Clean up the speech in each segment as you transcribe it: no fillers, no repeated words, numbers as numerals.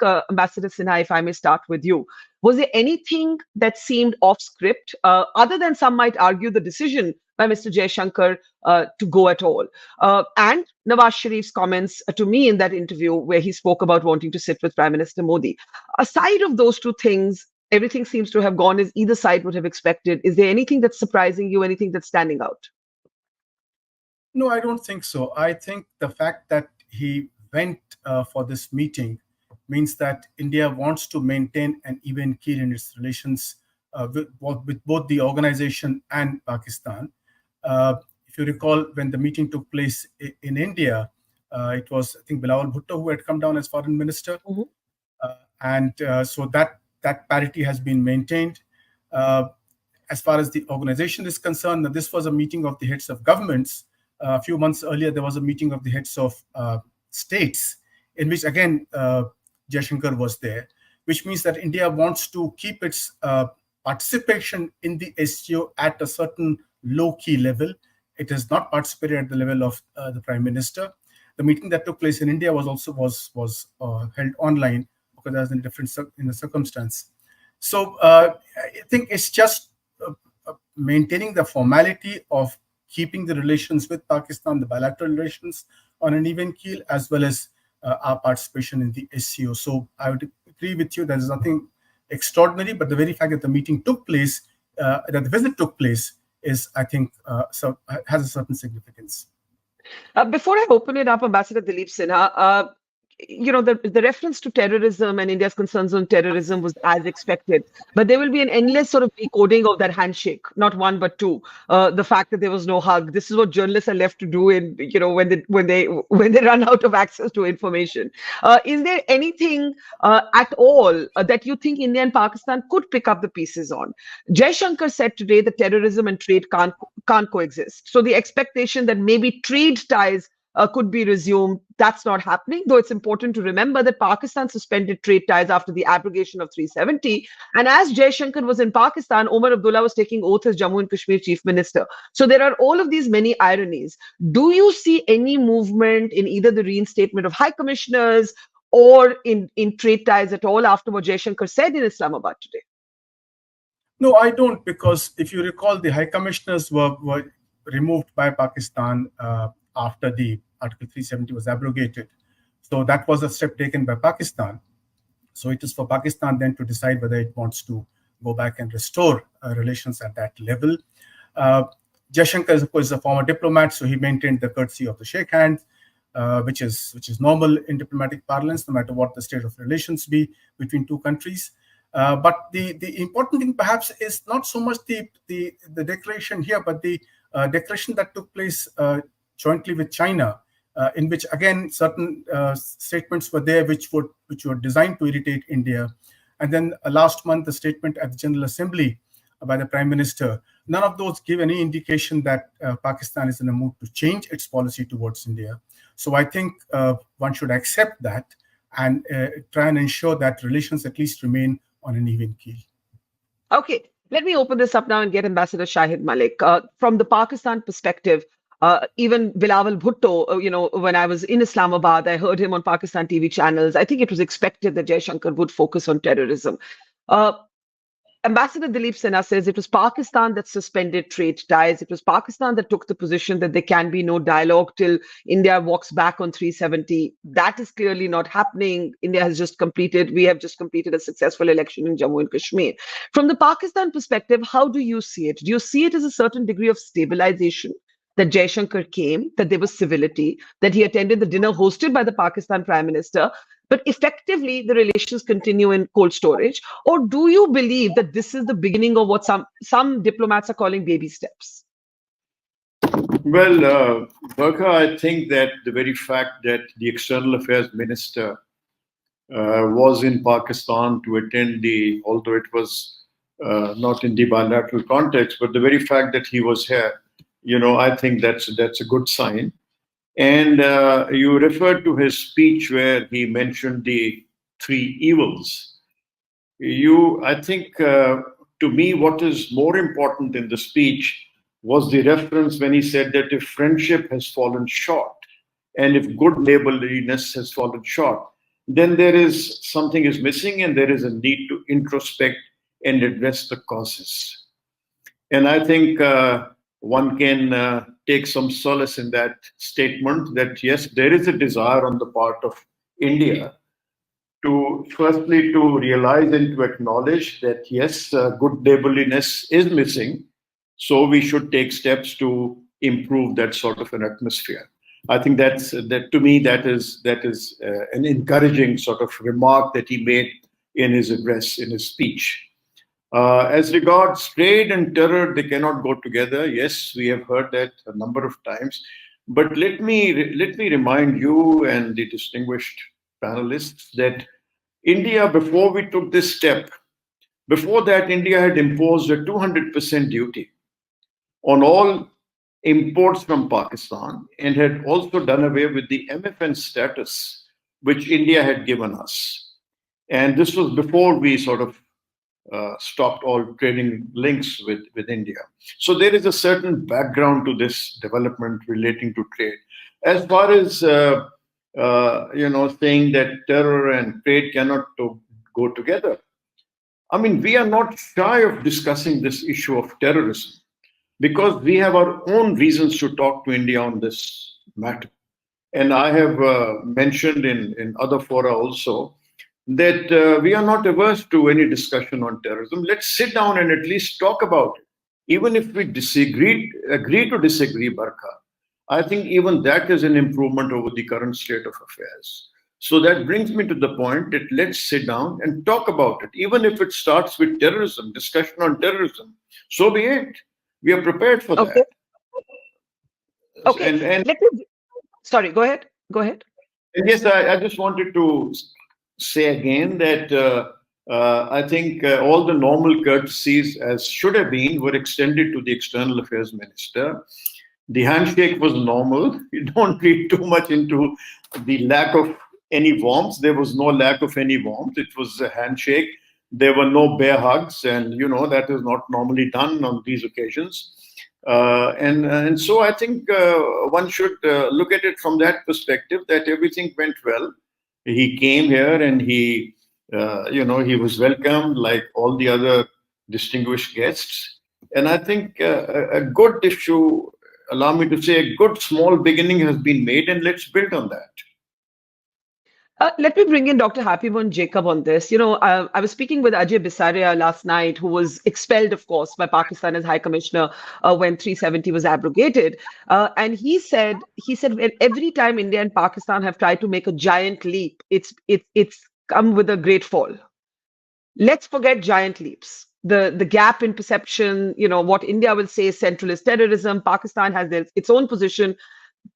Ambassador Sinha, if I may start with you, was there anything that seemed off script, other than some might argue the decision by Mr. Jaishankar to go at all? And Nawaz Sharif's comments to me in that interview where he spoke about wanting to sit with Prime Minister Modi. Aside of those two things, everything seems to have gone as either side would have expected. Is there anything that's surprising you, anything that's standing out? No, I don't think so. I think the fact that he went for this meeting means that India wants to maintain an even keel in its relations with both the organization and Pakistan. If you recall, when the meeting took place in India, it was, I think, Bilawal Bhutto who had come down as foreign minister. Mm-hmm. So that parity has been maintained. As far as the organization is concerned, this was a meeting of the heads of governments. A few months earlier, there was a meeting of the heads of states, in which, again, Jaishankar was there, which means that India wants to keep its participation in the SCO at a certain low-key level. It has not participated at the level of the Prime Minister. The meeting that took place in India was held online because there was a different in the circumstance. So I think it's just maintaining the formality of keeping the relations with Pakistan, the bilateral relations, on an even keel, as well as our participation in the SCO. So I would agree with you. There's nothing extraordinary, but the very fact that the meeting took place, that the visit took place, is, I think, has a certain significance. Before I open it up, Ambassador Dileep Sinha, the reference to terrorism and India's concerns on terrorism was as expected, but there will be an endless sort of decoding of that handshake, not one but two. The fact that there was no hug. This is what journalists are left to do when they run out of access to information. Is there anything at all that you think India and Pakistan could pick up the pieces on? Jaishankar said today that terrorism and trade can't coexist. So the expectation that maybe trade ties could be resumed. That's not happening, though it's important to remember that Pakistan suspended trade ties after the abrogation of 370. And as Jaishankar was in Pakistan, Omar Abdullah was taking oath as Jammu and Kashmir Chief Minister. So there are all of these many ironies. Do you see any movement in either the reinstatement of high commissioners or in trade ties at all after what Jaishankar said in Islamabad today? No, I don't, because if you recall, the high commissioners were removed by Pakistan after the Article 370 was abrogated. So that was a step taken by Pakistan. So it is for Pakistan then to decide whether it wants to go back and restore relations at that level. Jaishankar, of course, is a former diplomat, so he maintained the courtesy of the shake hand, which is normal in diplomatic parlance, no matter what the state of relations be between two countries. But the important thing perhaps is not so much the declaration here, but the declaration that took place jointly with China, in which, again, certain statements were there which were designed to irritate India. And then last month, the statement at the General Assembly by the Prime Minister, none of those give any indication that Pakistan is in a mood to change its policy towards India. So I think one should accept that and try and ensure that relations at least remain on an even keel. Okay, let me open this up now and get Ambassador Shahid Malik. From the Pakistan perspective, even Bilawal Bhutto, when I was in Islamabad, I heard him on Pakistan TV channels. I think it was expected that Jaishankar would focus on terrorism. Ambassador Dileep Sinha says it was Pakistan that suspended trade ties. It was Pakistan that took the position that there can be no dialogue till India walks back on 370. That is clearly not happening. We have just completed a successful election in Jammu and Kashmir. From the Pakistan perspective, how do you see it? Do you see it as a certain degree of stabilization? That Jaishankar came, that there was civility, that he attended the dinner hosted by the Pakistan Prime Minister, but effectively the relations continue in cold storage? Or do you believe that this is the beginning of what some diplomats are calling baby steps? Well, Barkha, I think that the very fact that the External Affairs Minister was in Pakistan to attend although it was not in the bilateral context, but the very fact that he was here, I think that's a good sign. And you referred to his speech where he mentioned the three evils. I think, to me, what is more important in the speech was the reference when he said that if friendship has fallen short and if good neighborliness has fallen short, then there is something is missing, and there is a need to introspect and address the causes. And I think one can take some solace in that statement that yes, there is a desire on the part of India to firstly to realize and to acknowledge that yes, good neighborliness is missing. So we should take steps to improve that sort of an atmosphere. I think that to me that is an encouraging sort of remark that he made in his address, in his speech. As regards trade and terror, they cannot go together. Yes, we have heard that a number of times. But let me remind you and the distinguished panelists that India, before we took this step, before that, India had imposed a 200% duty on all imports from Pakistan and had also done away with the MFN status which India had given us. And this was before we sort of stopped all trading links with India. So there is a certain background to this development relating to trade. As far as saying that terror and trade cannot go together, I mean, we are not shy of discussing this issue of terrorism because we have our own reasons to talk to India on this matter. And I have mentioned in other fora also that we are not averse to any discussion on terrorism. Let's sit down and at least talk about it. Even if we agree to disagree, Barkha, I think even that is an improvement over the current state of affairs. So that brings me to the point that let's sit down and talk about it. Even if it starts with terrorism, discussion on terrorism, so be it. We are prepared for that. Okay. And sorry, go ahead. Go ahead. Yes, I just wanted to say again that I think all the normal courtesies, as should have been, were extended to the External Affairs Minister. The handshake was normal. You don't read too much into the lack of any warmth. There was no lack of any warmth. It was a handshake. There were no bear hugs, and that is not normally done on these occasions. And so I think one should look at it from that perspective, that everything went well. He came here and he was welcomed like all the other distinguished guests. And I think if you allow me to say, a good small beginning has been made, and let's build on that. Let me bring in Dr. Happymon Jacob on this. I was speaking with Ajay Bisaria last night, who was expelled, of course, by Pakistan as High Commissioner when 370 was abrogated. And he said every time India and Pakistan have tried to make a giant leap, it's come with a great fall. Let's forget giant leaps. The gap in perception, what India will say is centralist terrorism. Pakistan has its own position.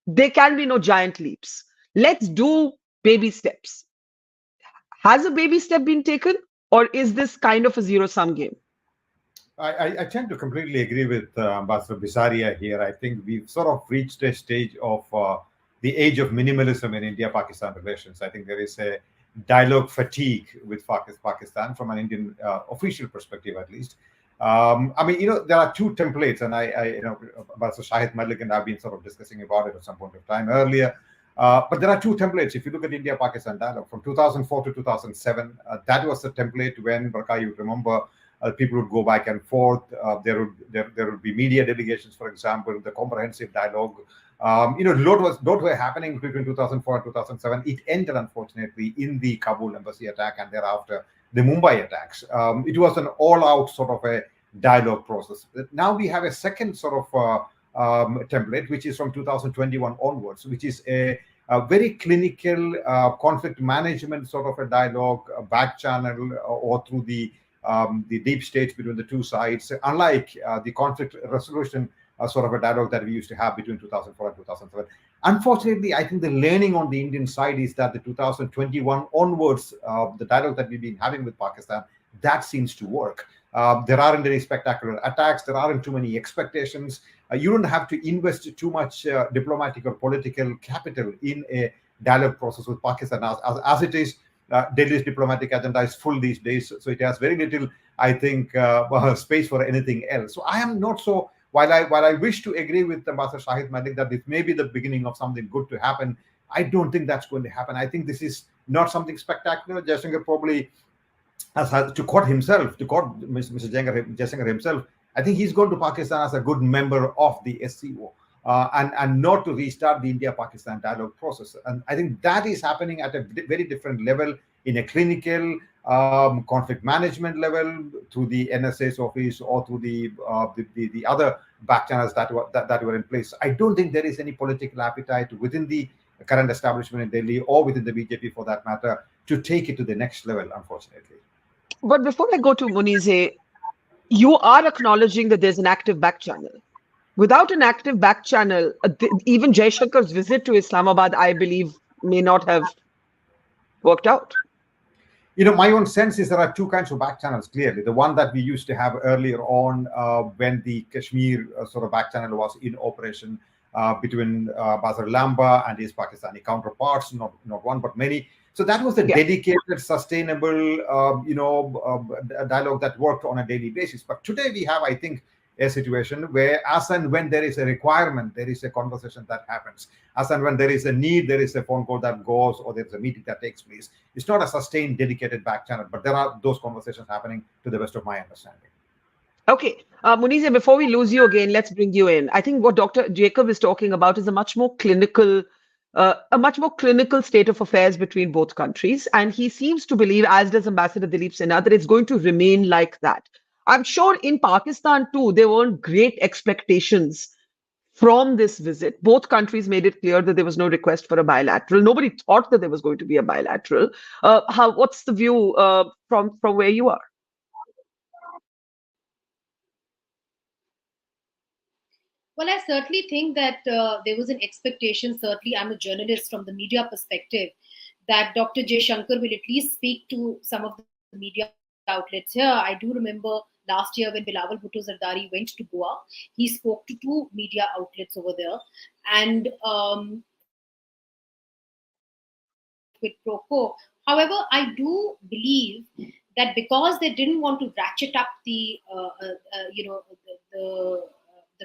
There can be no giant leaps. Let's do baby steps. Has a baby step been taken, or is this kind of a zero-sum game? I tend to completely agree with Ambassador Bisaria here. I think we've sort of reached a stage of the age of minimalism in India-Pakistan relations. I think there is a dialogue fatigue with Pakistan from an Indian official perspective, at least. There are two templates, and Ambassador Shahid Malik and I have been sort of discussing about it at some point of time earlier. But there are two templates. If you look at India-Pakistan dialogue from 2004 to 2007, that was the template when, Barkha, you remember, people would go back and forth. There would be media delegations, for example, the comprehensive dialogue. Lot were happening between 2004 and 2007. It ended, unfortunately, in the Kabul embassy attack and thereafter the Mumbai attacks. It was an all-out sort of a dialogue process. Now we have a second sort of template, which is from 2021 onwards, which is a very clinical conflict management sort of a dialogue, a back channel, or through the deep states between the two sides, unlike the conflict resolution sort of a dialogue that we used to have between 2004 and 2007. Unfortunately, I think the learning on the Indian side is that the 2021 onwards, the dialogue that we've been having with Pakistan, that seems to work. There aren't any spectacular attacks. There aren't too many expectations. You don't have to invest too much diplomatic or political capital in a dialogue process with Pakistan. As it is, Delhi's diplomatic agenda is full these days, so it has very little, I think, space for anything else. So I am not so. While I wish to agree with Ambassador Shahid Malik that this may be the beginning of something good to happen, I don't think that's going to happen. I think this is not something spectacular. Jaishankar probably, to quote Mr. Jaishankar himself, I think he's going to Pakistan as a good member of the SCO. And not to restart the India-Pakistan dialogue process. And I think that is happening at a very different level, in a clinical conflict management level, through the NSA's office or through the other back channels that were in place. I don't think there is any political appetite within the current establishment in Delhi, or within the BJP for that matter, to take it to the next level, unfortunately. But before I go to Munize, you are acknowledging that there's an active back channel. Without an active back channel, even Jaishankar's visit to Islamabad, I believe, may not have worked out. My own sense is there are two kinds of back channels, clearly. The one that we used to have earlier on, when the Kashmir sort of back channel was in operation, between Babar Lamba and his Pakistani counterparts, not one but many. So that was a dedicated, sustainable, dialogue that worked on a daily basis. But today we have, I think, a situation where, as and when there is a requirement, there is a conversation that happens. As and when there is a need, there is a phone call that goes, or there's a meeting that takes place. It's not a sustained, dedicated back channel, but there are those conversations happening, to the best of my understanding. Okay. Munize, before we lose you again, let's bring you in. I think what Dr. Jacob is talking about is a much more clinical state of affairs between both countries. And he seems to believe, as does Ambassador Dileep Sinha, that it's going to remain like that. I'm sure in Pakistan too, there weren't great expectations from this visit. Both countries made it clear that there was no request for a bilateral. Nobody thought that there was going to be a bilateral. What's the view from where you are? Well, I certainly think that there was an expectation. Certainly, I'm a journalist from the media perspective, that Dr. Jaishankar will at least speak to some of the media outlets here. I do remember last year when Bilawal Bhutto Zardari went to Goa, he spoke to 2 media outlets over there, and with pro-quo. However, I do believe that because they didn't want to ratchet up the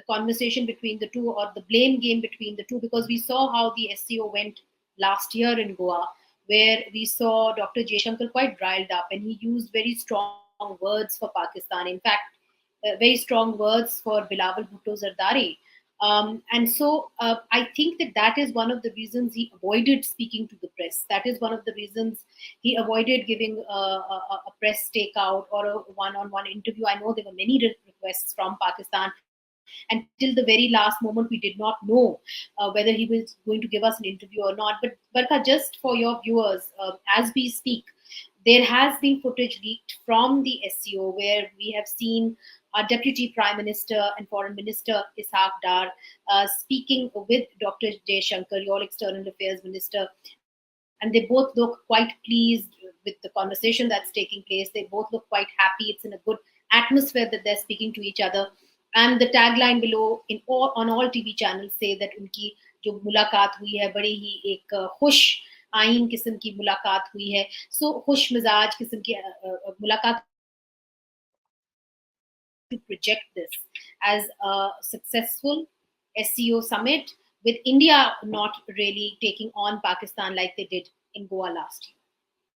conversation between the two, or the blame game between the two, because we saw how the SCO went last year in Goa, where we saw Dr. Jaishankar quite riled up, and he used very strong words for Pakistan. In fact, very strong words for Bilawal Bhutto Zardari. And so I think that is one of the reasons he avoided speaking to the press. That is one of the reasons he avoided giving a press takeout or a one-on-one interview. I know there were many requests from Pakistan. And till the very last moment, we did not know whether he was going to give us an interview or not. But Barkha, just for your viewers, as we speak, there has been footage leaked from the SCO where we have seen our Deputy Prime Minister and Foreign Minister Ishaq Dar speaking with Dr. Jaishankar, your External Affairs Minister. And they both look quite pleased with the conversation that's taking place. They both look quite happy. It's in a good atmosphere that they're speaking to each other. And the tagline below on all TV channels say that उनकी जो मुलाकात हुई है बड़ी ही एक खुश आइन किस्म की मुलाकात हुई है. So खुश मिजाज किस्म की मुलाकात, to project this as a successful SCO summit, with India not really taking on Pakistan like they did in Goa last year.